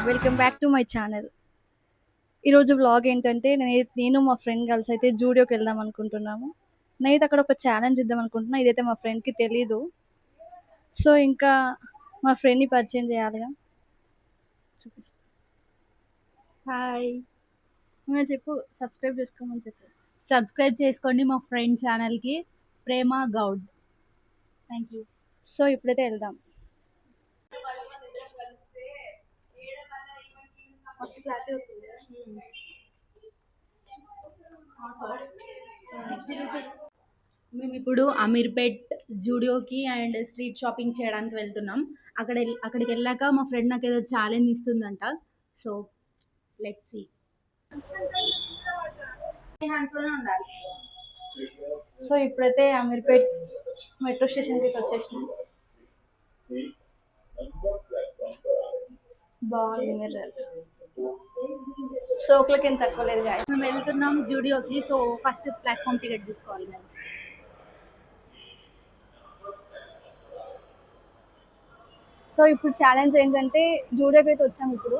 Welcome back to my channel. ఈరోజు vlog ఏంటంటే నేను మా ఫ్రెండ్ కలిసి అయితే జూడియోకి వెళ్దాం అనుకుంటున్నాము. నేనైతే అక్కడ ఒక ఛాలెంజ్ ఇద్దాం అనుకుంటున్నా. ఇదైతే మా ఫ్రెండ్కి తెలీదు. సో ఇంకా మా ఫ్రెండ్ని పరిచయం చేయాలిగా. చూపిస్తా. హాయ్, నువ్వు చెప్పు. సబ్స్క్రైబ్ చేసుకోమని చెప్పు. సబ్స్క్రైబ్ చేసుకోండి మా ఫ్రెండ్ ఛానల్కి, Prema Goud. Thank you. So ఇప్పుడైతే వెళ్దాం. మేము ఇప్పుడు అమీర్పేట్ జూడియోకి అండ్ స్ట్రీట్ షాపింగ్ చేయడానికి వెళ్తున్నాం. అక్కడికి వెళ్ళాక మా ఫ్రెండ్ నాకు ఏదో ఛాలెంజ్ ఇస్తుందంట. So let's see. హ్యాండ్స్లోనే ఉండాలి. సో ఇప్పుడైతే అమీర్పేట్ మెట్రో స్టేషన్కి వచ్చేసినాం. బాగుంది మిర్రర్. సో ఒకరికి ఏం తక్కువ లేదు గాయ. మేము వెళ్తున్నాం జూడియోకి. సో ఫస్ట్ ప్లాట్ఫామ్ టికెట్ తీసుకోవాలి గైస్. సో ఇప్పుడు ఛాలెంజ్ ఏంటంటే జూడియోకి అయితే వచ్చాము. ఇప్పుడు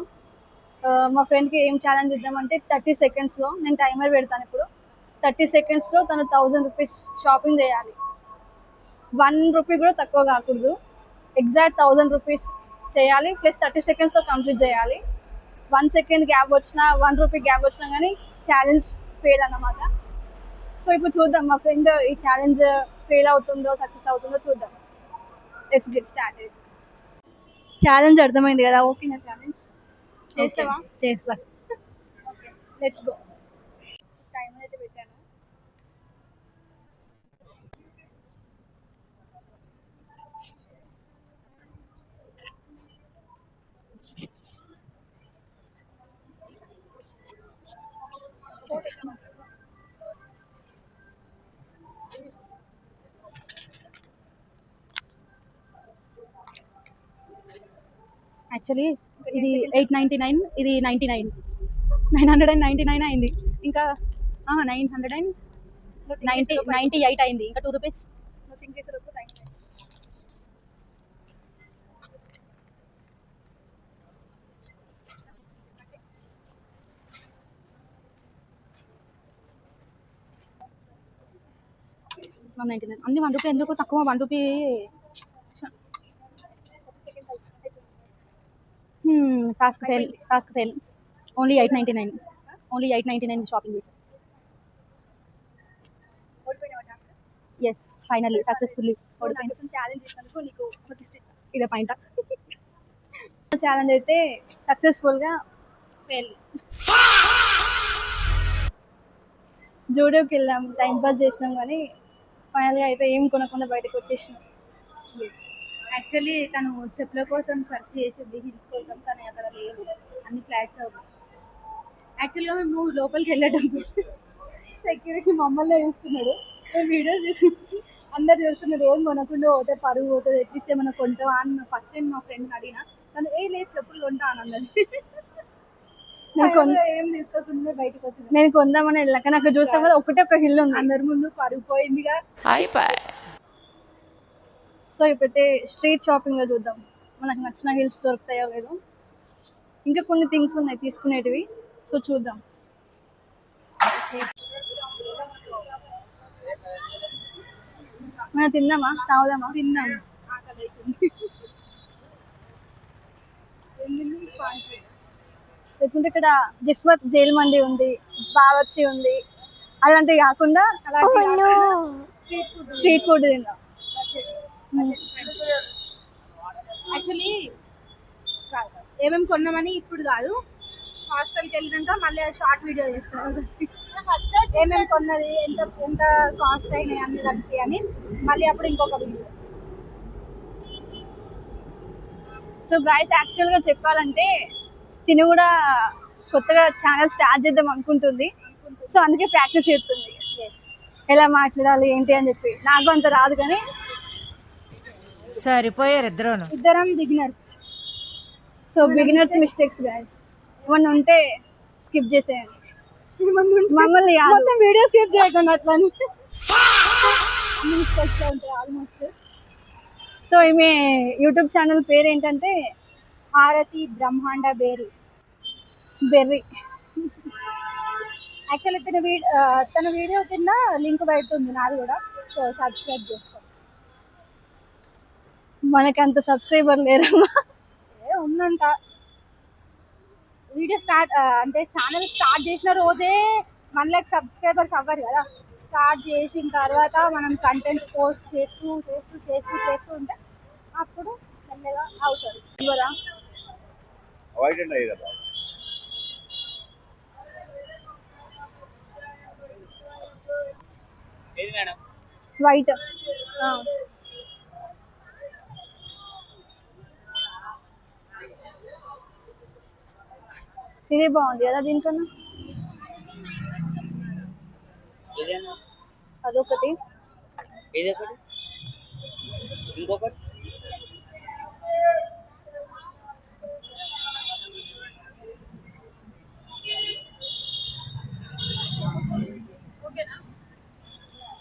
మా ఫ్రెండ్కి ఏం ఛాలెంజ్ ఇద్దామంటే 30 సెకండ్స్లో నేను టైమర్ పెడతాను. ఇప్పుడు 30 సెకండ్స్లో తను 1000 రూపీస్ షాపింగ్ చేయాలి. 1 రూపీ కూడా తక్కువ కాకూడదు. ఎగ్జాక్ట్ 1000 రూపీస్ చేయాలి. ప్లస్ 30 సెకండ్స్లో కంప్లీట్ చేయాలి. 1 సెకండ్ గ్యాప్ వచ్చినా 1 రూపీ గ్యాప్ వచ్చినా కానీ ఛాలెంజ్ ఫెయిల్ అన్నమాట. సో ఇప్పుడు చూద్దాం మా ఫ్రెండ్ ఈ ఛాలెంజ్ ఫెయిల్ అవుతుందో సక్సెస్ అవుతుందో చూద్దాం. Let's get started. ఛాలెంజ్ అర్థమైంది కదా? ఓకేనా? ఛాలెంజ్ చేస్తావా? చేస్తా. Okay, let's go. టైమర్ అయితే పెట్టాను. యాక్చువల్లీ ఇది 899, ఇది 99, 999 అయింది. ఇంకా 998 అయింది. ఇంకా 2 రూపీస్. నథింగ్ చేసేటప్పుడు టైం. అన్ని 1 రూపీ ఎందుకు తక్కువ? 1 rupee. Task fail. Only 899 shopping చేశాను. ఎస్, ఫైనల్లీ సక్సెస్ఫుల్లీ ఛాలెంజ్ చేసినందుకు నీకు ఇదే పాయింట్. ఛాలెంజ్ అయితే సక్సెస్ఫుల్గా ఫెయిల్. జూడియోకి వెళ్ళాం, టైం పాస్ చేసినాం కానీ ఫైనల్గా అయితే ఏం కొనకుండా బయటకు వచ్చేసినాం. యాక్చువల్లీ తను చెప్పుల కోసం సెర్చ్ చేసింది, హిల్స్ కోసం, కానీ అక్కడ లేవు, అన్ని ఫ్లాట్స్ అవ్వు. యాక్చువల్గా మేము లోపలికి వెళ్ళేటప్పుడు సెక్యూరిటీ మమ్మల్ని చూస్తున్నాడు. మేము వీడియోస్ తీసుకుంటే అందరు చూస్తున్నారు. ఏం కొనకుండా పోతే పరుగు పోతుంది, ఎట్లీస్ట్ ఏమైనా కొంటావా అని ఫస్ట్ టైం మా ఫ్రెండ్ని అడిగినా. తను లేదు చెప్పులు కొంటా అని అన్నది. ఏం తీసుకోకుండా బయటకు వచ్చింది. నేను కొందామని వెళ్ళాక నాకు చూసాం కదా ఒకటే ఒక హిల్ ఉంది. అందరి ముందు పరుగు పోయిందిగా. సో ఇప్పుడైతే స్ట్రీట్ షాపింగ్లో చూద్దాం మనకు నచ్చిన హిల్స్ దొరుకుతాయో లేదో. ఇంకా కొన్ని థింగ్స్ ఉన్నాయి తీసుకునేటివి, సో చూద్దాం. మనం తిందామా? తాగుదామా? తిన్నాం. లేకుంటే ఇక్కడ జిస్మత్ జైల్ మండి ఉంది, బావర్చి ఉంది. అలాంటివి కాకుండా స్ట్రీట్ ఫుడ్ తిందాం. యాక్చువల్లీ ఏమేమి కొన్నామని ఇప్పుడు కాదు, హాస్టల్కి వెళ్ళినాక మళ్ళీ షార్ట్ వీడియో చేస్తారు. ఏమేమి కొన్నది, ఎంత ఎంత కాస్ట్ అయినాయి అన్ని కలిపి అని మళ్ళీ అప్పుడు ఇంకొక వీడియో. సో గైస్, యాక్చువల్గా చెప్పాలంటే తిని కూడా కొత్తగా ఛానల్ స్టార్ట్ చేద్దాం అనుకుంటుంది. సో అందుకే ప్రాక్టీస్ చేస్తుంది ఎలా మాట్లాడాలి ఏంటి అని చెప్పి. నాకు అంత రాదు కానీ సరిపోయారు ఇద్దరం beginners. So beginners mistakes guys, ఏమన్నా ఉంటే స్కిప్ చేసేయండి. మమ్మల్ని మొత్తం వీడియో స్కిప్ చేయకుండా అట్లా మిస్టేక్స్ ఉంటాయి ఆల్మోస్ట్. సో ఈమె యూట్యూబ్ ఛానల్ పేరు ఏంటంటే హారతి బ్రహ్మాండ బేరి. బెర్రీ. యాక్చువల్లీ తన వీడియో కింద లింక్ పెడుతుంది నాది కూడా, సో సబ్స్క్రైబ్ చేసుకోండి. మనకి అంత సబ్స్క్రైబర్ లేరమ్మా. ఉన్నంత వీడియో స్టార్ట్ అంటే ఛానల్ స్టార్ట్ చేసిన రోజే మనకి సబ్స్క్రైబర్స్ అవ్వరు కదా. స్టార్ట్ చేసిన తర్వాత మనం కంటెంట్ పోస్ట్ చేస్తూ చేస్తూ చేస్తూ చేస్తూ ఉంటే అప్పుడు మెల్లగా అవుతుంది. ఇవ్వరా వైట్. ఇది బాగుంది కదా దీనికన్నా. అదొకటి. ఇంకొకటి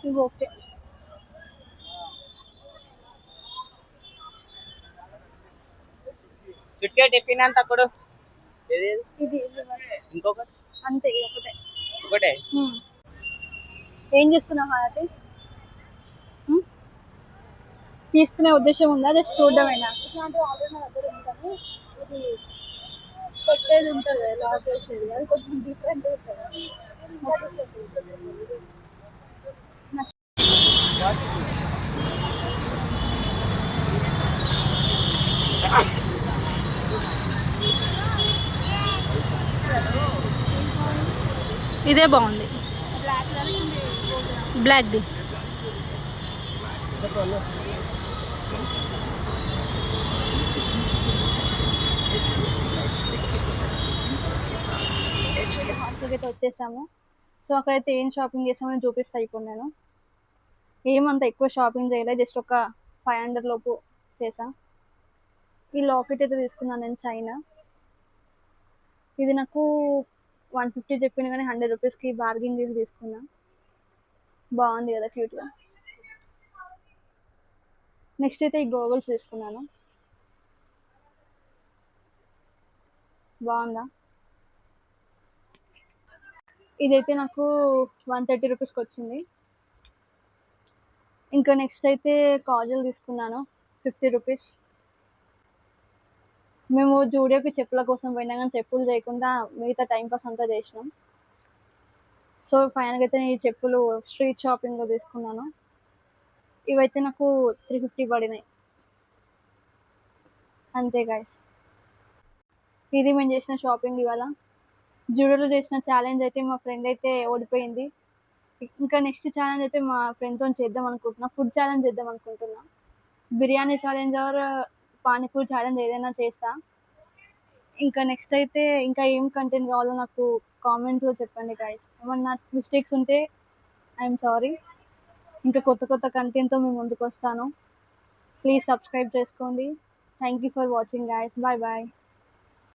ఇది ఓకే. చుట్టే టిఫిన్ అంతా కూడా ఇది ఇది ఇంకొకటి అంతే, ఇది ఒకటే. ఒకటే ఏం చేస్తున్నావు హారతి? తీసుకునే ఉద్దేశం ఉందా, జస్ట్ చూడడమేనా? ఇట్లాంటివి ఆల్రెడీ నా దగ్గర ఉంది, కానీ ఇది పెట్టేది ఉంటుంది కదా, లాక్ వేసేది, అది కొంచెం డిఫరెంట్ ఉంటుంది. ఇదే బాగుంది, బ్లాక్ది. హాస్టల్కి అయితే వచ్చేసాము. సో అక్కడైతే ఏం షాపింగ్ చేసామని చూపిస్తా ఇప్పుడు నేను. ఏమంత ఎక్కువ షాపింగ్ చేయలేదు, జస్ట్ ఒక 500 లోపు చేసా. ఈ లాకెట్ అయితే తీసుకున్నాను నేను, చైనా. ఇది నాకు 150 చెప్పింది కానీ 100 రూపీస్కి బార్గెన్ చేసి తీసుకున్నా. బాగుంది కదా, క్యూట్గా. నెక్స్ట్ అయితే ఈ గోగల్స్ తీసుకున్నాను. బాగుందా? ఇదైతే నాకు 130 రూపీస్కి వచ్చింది. ఇంకా నెక్స్ట్ అయితే కాజల్ తీసుకున్నాను, 50 రూపీస్. మేము జూడియోకి చెప్పుల కోసం పోయినా కానీ చెప్పులు చేయకుండా మిగతా టైంపాస్ అంతా చేసినాం. సో ఫైనల్గా అయితే నేను ఈ చెప్పులు స్ట్రీట్ షాపింగ్లో తీసుకున్నాను. ఇవైతే నాకు 350 పడినాయి అంతే గైస్. ఇది మేము చేసిన షాపింగ్ ఇవాళ. జూడియోలో చేసిన ఛాలెంజ్ అయితే మా ఫ్రెండ్ అయితే ఓడిపోయింది. ఇంకా నెక్స్ట్ ఛాలెంజ్ అయితే మా ఫ్రెండ్తో చేద్దాం అనుకుంటున్నా, ఫుడ్ ఛాలెంజ్ చేద్దాం అనుకుంటున్నా. Biryani challenge or panipuri challenge ఏదైనా చేస్తా. ఇంకా నెక్స్ట్ అయితే ఇంకా ఏం కంటెంట్ కావాలో నాకు కామెంట్లో చెప్పండి గైస్. ఏమన్నా మిస్టేక్స్ ఉంటే ఐఎమ్ సారీ. ఇంకా కొత్త కొత్త కంటెంట్తో మేము ముందుకు వస్తాను. ప్లీజ్ సబ్స్క్రైబ్ చేసుకోండి. Thank you for watching guys. Bye bye.